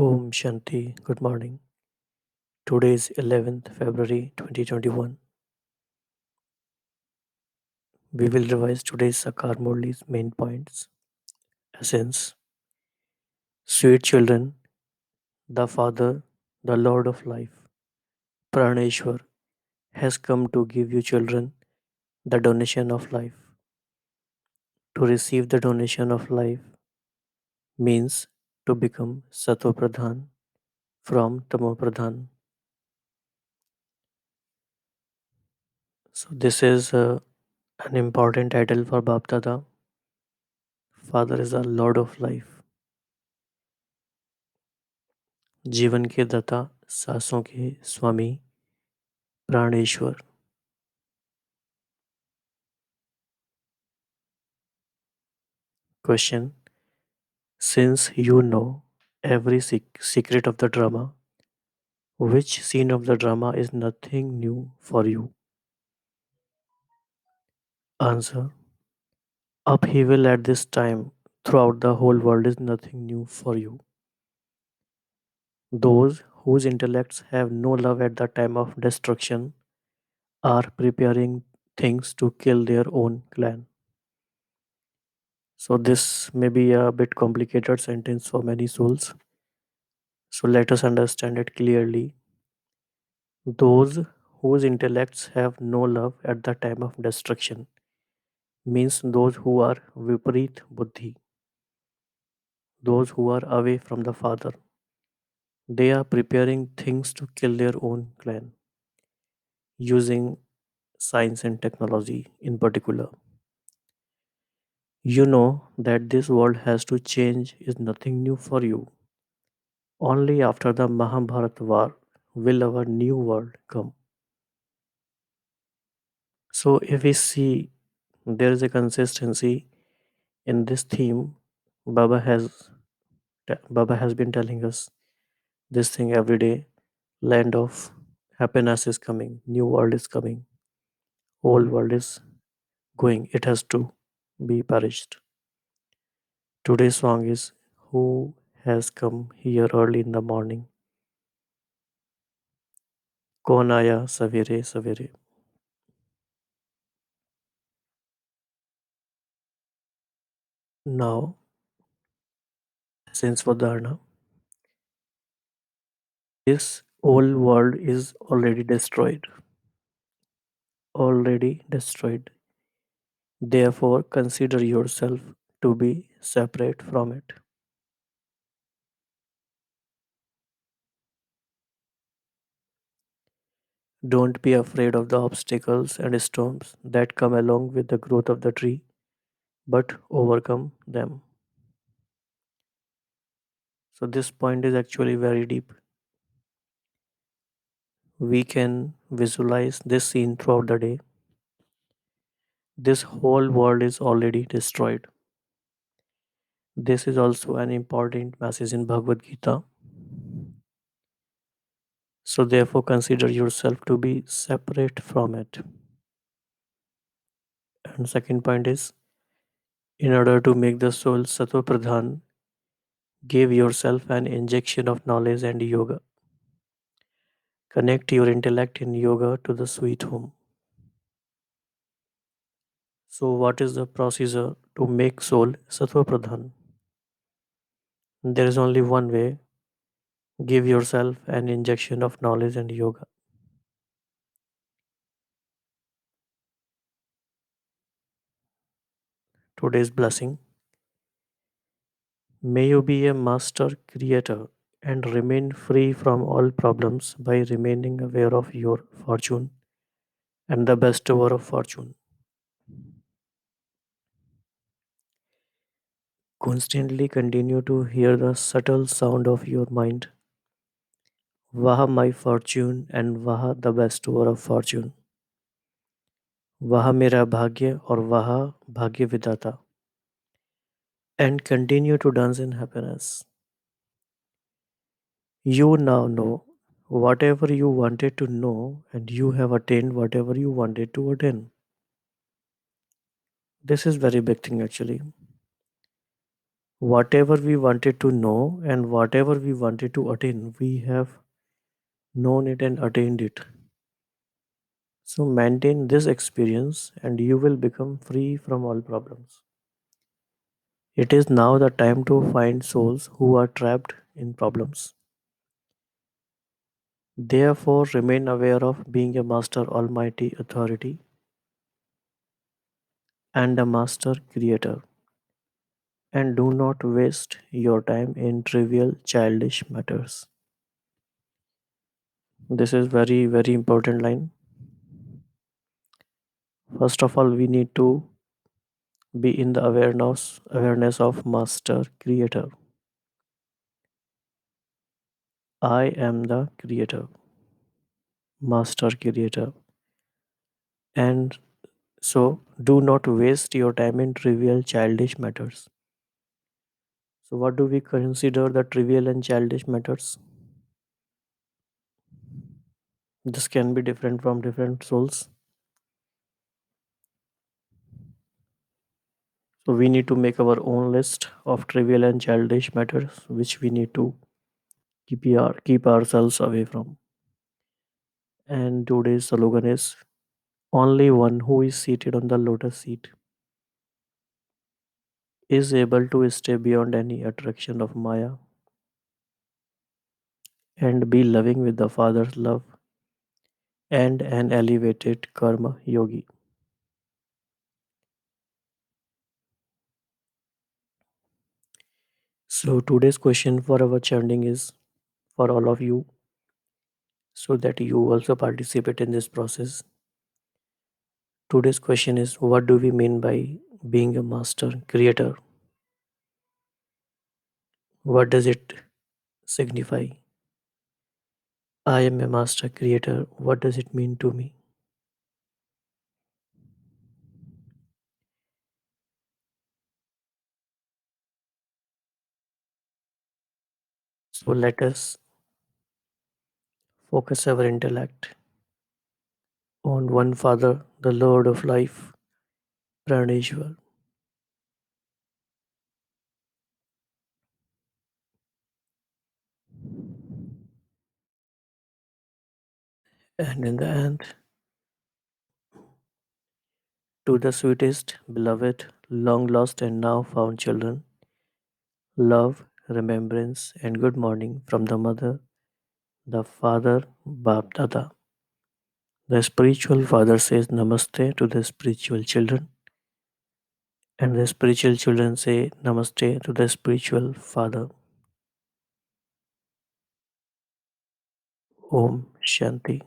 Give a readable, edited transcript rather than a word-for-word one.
Om Shanti, good morning. Today is 11th February 2021. We will revise today's Sakar Murli's main points. Essence. Sweet children, the Father, the Lord of life, Praneshwar, has come to give you children the donation of life. To receive the donation of life means to become Sattva Pradhan from Tamo Pradhan. So this is an important title for Bap Dada. Father is the Lord of life. जीवन के दाता सांसों के स्वामी प्राणेश्वर. Question. Since you know every secret of the drama, which scene of the drama is nothing new for you? Answer. Upheaval at this time throughout the whole world is nothing new for you. Those whose intellects have no love at the time of destruction are preparing things to kill their own clan. So this may be a bit complicated sentence for many souls. So let us understand it clearly. Those whose intellects have no love at the time of destruction means those who are viparit buddhi, those who are away from the Father. They are preparing things to kill their own clan using science and technology in particular. You know that this world has to change is nothing new for you. Only after the Mahabharata war will our new world come. So if we see there is a consistency in this theme, Baba has Baba has been telling us this thing every day. Land of happiness is coming, new world is coming, old world is going. It has to be perished. Today's song is Who Has Come Here Early in the Morning. कौन आया सवेरे सवेरे. Now, since for Dharna, this old world is already destroyed. Already destroyed. Therefore, consider yourself to be separate from it. Don't be afraid of the obstacles and storms that come along with the growth of the tree, but overcome them. So, this point is actually very deep. We can visualize this scene throughout the day. This whole world is already destroyed. This is also an important message in Bhagavad Gita. So, therefore, consider yourself to be separate from it. And second point is in order to make the soul Sattva Pradhan, give yourself an injection of knowledge and yoga. Connect your intellect in yoga to the sweet home. So, what is the procedure to make soul Sattva Pradhan? There is only one way. Give yourself an injection of knowledge and yoga. Today's blessing. May you be a master creator and remain free from all problems by remaining aware of your fortune and the bestower of fortune. Constantly continue to hear the subtle sound of your mind. Vaha my fortune and Vaha the bestower of fortune. Vaha mera bhagya or Vaha bhagya vidata. And continue to dance in happiness. You now know whatever you wanted to know and you have attained whatever you wanted to attain. This is very big thing actually. Whatever we wanted to know and whatever we wanted to attain, we have known it and attained it. So maintain this experience and you will become free from all problems. It is now the time to find souls who are trapped in problems. Therefore, remain aware of being a master almighty authority and a master creator. And do not waste your time in trivial childish matters. This is very, very important line. First of all, we need to be in the awareness of master creator. I am the creator, master creator. And so do not waste your time in trivial childish matters. So what do we consider the trivial and childish matters? This can be different from different souls. So we need to make our own list of trivial and childish matters which we need to keep ourselves away from. And today's slogan is only one who is seated on the lotus seat is able to stay beyond any attraction of Maya and be loving with the Father's love and an elevated karma yogi. So today's question for our chanting is for all of you so that you also participate in this process. Today's question is what do we mean by being a master creator? What does it signify? I am a master creator. What does it mean to me? So let us focus our intellect on one Father, the Lord of life, Praneshwar. And in the end, to the sweetest, beloved, long lost, and now found children, love, remembrance, and good morning from the mother, the father, Bap Dada. The spiritual father says namaste to the spiritual children, and the spiritual children say namaste to the spiritual father. Om Shanti.